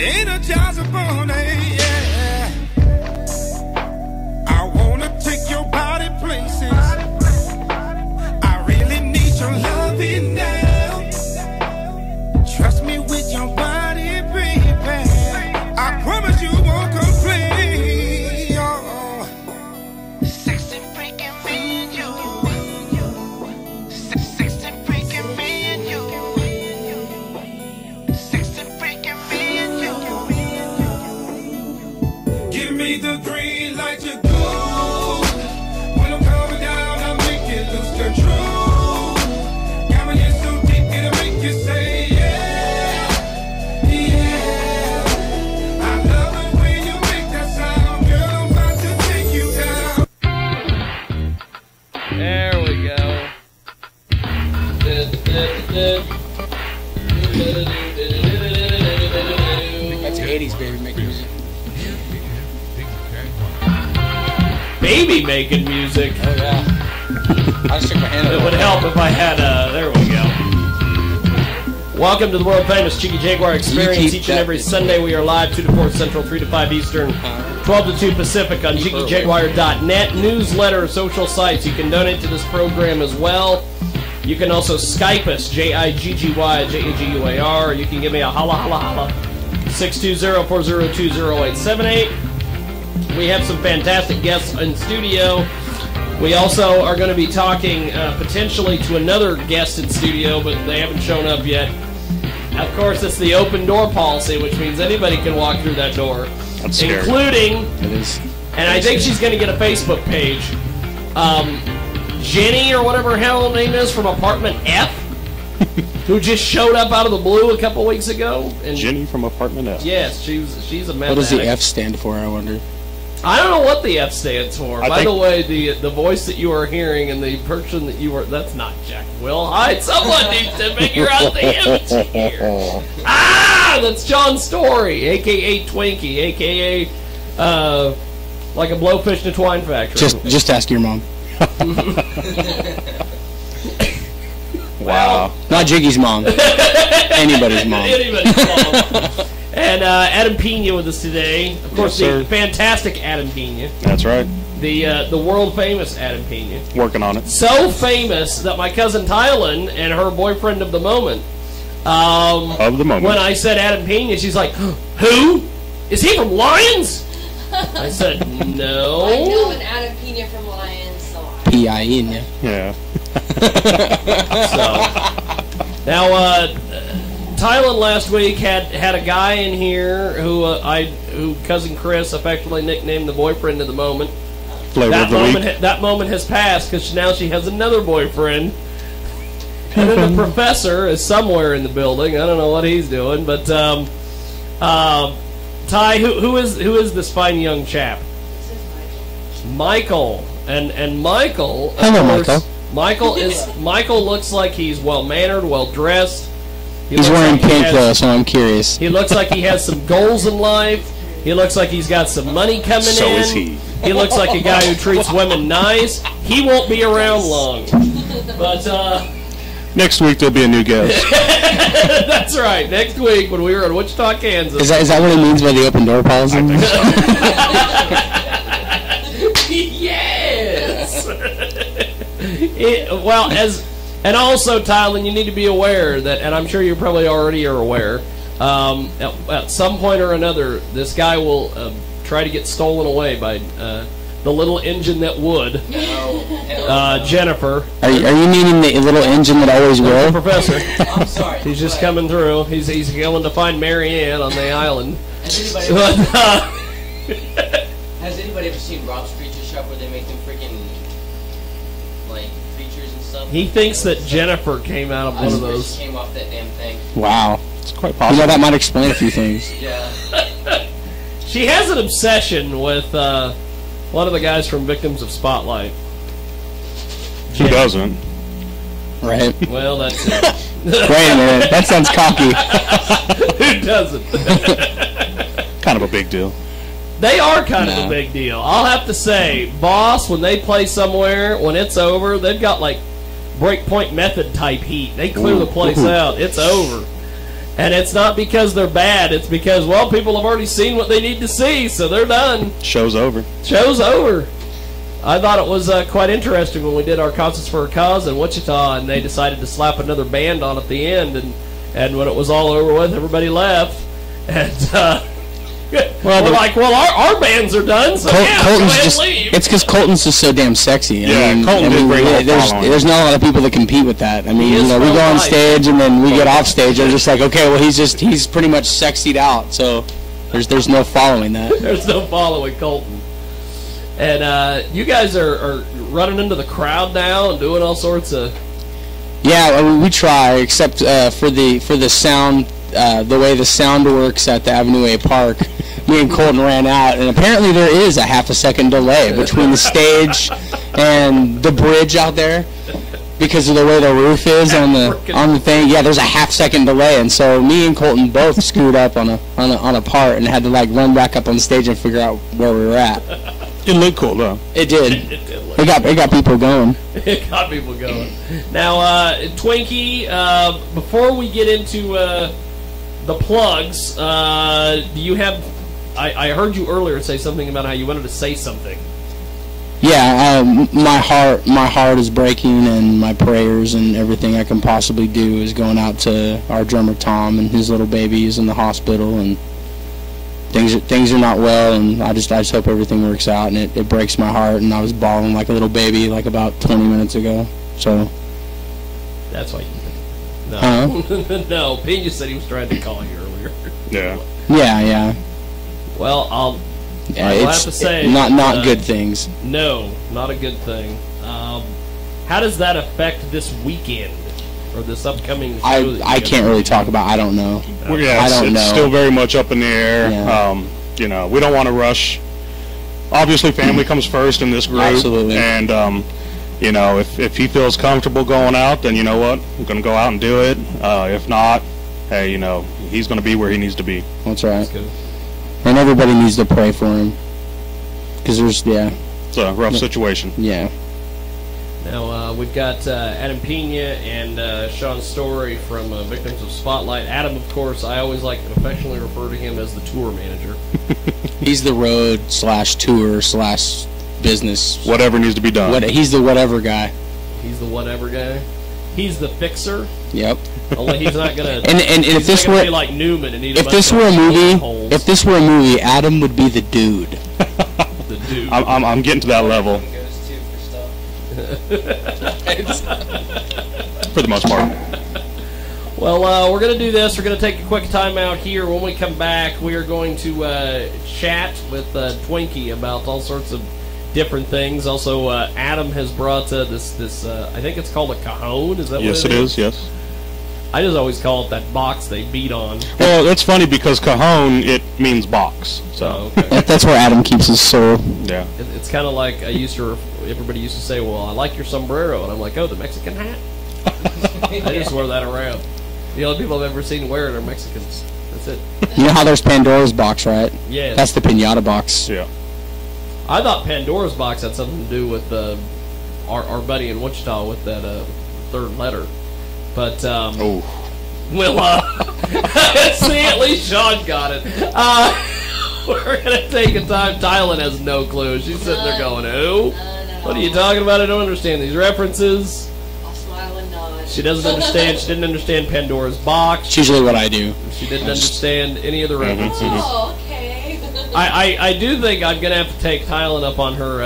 energize a body, yeah. I wanna take your body places. I really need your loving now. Trust me with your body, baby. I promise you won't complain. Oh. Sexy freaking me and you. Sexy freaking me and you. Sexy freaking me and you. Give me the green light to go. When I'm coming down, I make it lose control. Got me in so deep, it'll make you say yeah, yeah. I love it when you make that sound, girl. I'm about to take you down. There we go. That's 80s baby making music. Baby making music. Oh yeah. I just took my hand It out. would help if I had there we go. Welcome to the world famous Jiggy Jaguar experience. Each and every Sunday we are live 2 to 4 Central, 3 to 5 Eastern, 12 to 2 Pacific on JiggyJaguar.net. Newsletter, social sites. You can donate to this program as well. You can also Skype us, JIGGY, You can give me a holla, holla, holla. 620-402-0878. We have some fantastic guests in studio. We also are going to be talking potentially to another guest in studio, but they haven't shown up yet. Of course, it's the open door policy, which means anybody can walk through that door, That's scary. including, It is. and I think she's going to get a Facebook page, Jenny or whatever her hell name is from Apartment F, who just showed up out of the blue a couple weeks ago. And Jenny from Apartment F. yes, she's a meth What does the addict. F stand for, I wonder? I don't know what the F stands for. I By the think- way, the voice that you are hearing and the person that you were, that's not Jack Will Hyde. Someone needs to figure out the F here. Ah, that's John Story, a.k.a. Twinkie, a.k.a. Like a blowfish in a twine factory. Just ask your mom. Wow. Not Jiggy's mom. Anybody's mom. Anybody's mom. And Adam Pena with us today. Of course, Yes, the sir. fantastic Adam Pena. That's right. The world famous Adam Pena. Working on it. So famous that my cousin Tylen and her boyfriend of the moment, Of the moment. when I said Adam Pena, she's like, "Who? Is he from Lions?" I said, I know "No." an Adam Pena from Lions, so P-I-N, yeah. Yeah. So now, Tylen last week had a guy in here who cousin Chris affectionately nicknamed the boyfriend of the moment. Flavor of the week. That moment has passed because now she has another boyfriend. And then the professor is somewhere in the building. I don't know what he's doing, but Ty, who is this fine young chap? this is Michael. Michael, and Michael. Of Hello, course, Michael looks like he's well mannered, well dressed. He's wearing pink, though, so I'm curious. He looks like he has some goals in life. He looks like he's got some money coming in. So is he. He looks like a guy who treats women nice. He won't be around long. But, Next week there'll be a new guest. that's right. Next week when we were in Wichita, Kansas. Is that what he means by the open door policy? I think so. Yes! And also, Tylen, you need to be aware that, and I'm sure you probably already are aware, at some point or another, this guy will try to get stolen away by the little engine that would, Jennifer. Are you meaning the little engine that always The will? professor. I'm sorry. He's just coming through. He's going to find Mary Ann on the island. Has anybody, But, has anybody ever seen Rob's Creature Shop where they make them freaking like creatures and stuff? he thinks that Jennifer came out of I one of swear she those. came off that damn thing. Wow. It's quite You possible. know, that might explain a few things. Yeah. She has an obsession with one of the guys from Victims of Spotlight. Who doesn't? Right? Well, that's it. Wait a minute. That sounds cocky. Who doesn't? Kind of a big deal. They are kind of No. a big deal. I'll have to say, Boss, when they play somewhere, when it's over, they've got like Breakpoint Method type heat. They clear the place out. It's over. And it's not because they're bad. It's because, well, people have already seen what they need to see, so they're done. Show's over. Show's over. I thought it was quite interesting when we did our Concerts for a Cause in Wichita, and they decided to slap another band on at the end, and when it was all over with, everybody left. And we're like, well, our bands are done, so yeah, Colton's go ahead just, and leave. it's because Colton's just so damn sexy. Colton did bring a whole following. there's not a lot of people that compete with that. I mean, He is we go on well-liked. stage and then we get off stage. They're just like, okay, well, he's pretty much sexied out. So there's no following that. There's no following Colton. And you guys are running into the crowd now and doing all sorts of... Yeah, I mean, we try, except for the sound, the way the sound works at the Avenue A Park. Me and Colton ran out, and apparently there is a half-a-second delay between the stage and the bridge out there because of the way the roof is on the thing. Yeah, there's a half-second delay, and so me and Colton both screwed up on a part and had to like run back up on the stage and figure out where we were at. It looked cool though. It did. It got people going. It got people going. Now, Twinkie, before we get into the plugs, do you have... I heard you earlier say something about how you wanted to say something. Yeah, my heart is breaking, and my prayers and everything I can possibly do is going out to our drummer Tom and his little baby is in the hospital, and things are not well, and I just hope everything works out, and it breaks my heart, and I was bawling like a little baby like about 20 minutes ago. So That's why you... No. Uh-huh. No, Pena said he was trying to call you earlier. Yeah. yeah, Well, I will it's have to say... not good things. No, not a good thing. How does that affect this weekend? Or this upcoming show? I can't really talk about. I don't know. Well, yeah, I don't it's know. still very much up in the air. Yeah. We don't want to rush. Obviously, family comes first in this group. Absolutely. And, if he feels comfortable going out, then you know what? I'm going to go out and do it. If not, hey, he's going to be where he needs to be. That's right. That's good. And everybody needs to pray for him. Because It's a rough situation. yeah. Now, we've got Adam Pena and Sean Story from Victims of Spotlight. Adam, of course, I always like to affectionately refer to him as the tour manager. He's the road / tour / business. Whatever needs to be done. He's the whatever guy. He's the whatever guy. He's the fixer. Yep. Only he's not gonna. And if this were be like Newman and if this were a movie, Adam would be the dude. The dude. I'm getting to that level Goes to for stuff. for the most part. Well, we're going to do this. We're going to take a quick time out here. When we come back, we are going to chat with Twinkie about all sorts of different things. Also, Adam has brought this I think it's called a cajon. Is that Yes, what it is. Yes. I just always call it that box they beat on. Well, that's funny because cajon it means box. So Okay. That's where Adam keeps his soul. yeah. It's kind of like everybody used to say, well, I like your sombrero. And I'm like, oh, the Mexican hat? I just wear that around. The only people I've ever seen wear it are Mexicans. That's it. You know how there's Pandora's box, right? Yeah. That's the pinata box. Yeah. I thought Pandora's box had something to do with our buddy in Wichita with that third letter. But, Oh. see, at least Sean got it. We're going to take a time. Tylen has no clue. She's sitting there going, who? What are you talking about? I don't understand these references. I'll smile and nod. She doesn't understand. She didn't understand Pandora's box. It's usually what I do. She didn't understand any of the references. Oh, okay. I do think I'm going to have to take Tylen up on her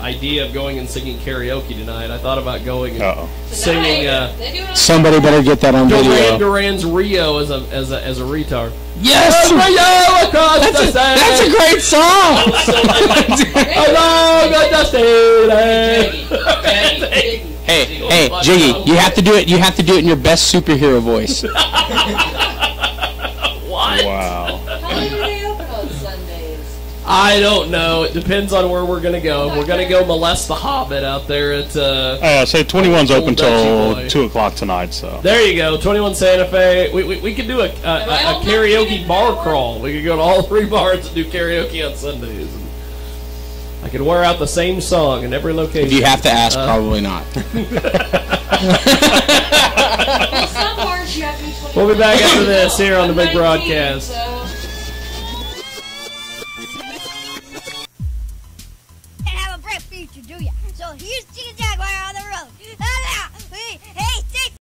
idea of going and singing karaoke tonight. I thought about going and Uh-oh. singing They do it on Somebody better get that on Duran video. Duran's Rio as a retard. Yes! Rio across the sand. That's a great song! Along the Jiggy, Jiggy. Hey, Jiggy, you have to do it. You have to do it in your best superhero voice. What? Wow. How long do they open on Sundays? I don't know. It depends on where we're gonna go. We're gonna go molest the Hobbit out there at. Say 21's open Old Dutchy boy. till 2:00 tonight. So There you go, 21 Santa Fe. We could do a karaoke bar crawl. We could go to all 3 bars and do karaoke on Sundays. And I could wear out the same song in every location. If you have to ask, probably not. Well, some bars you have to be 21. We'll be back after this here on the big 19, broadcast. so- Have a bright future, do ya? So here's Jiggy Jaguar.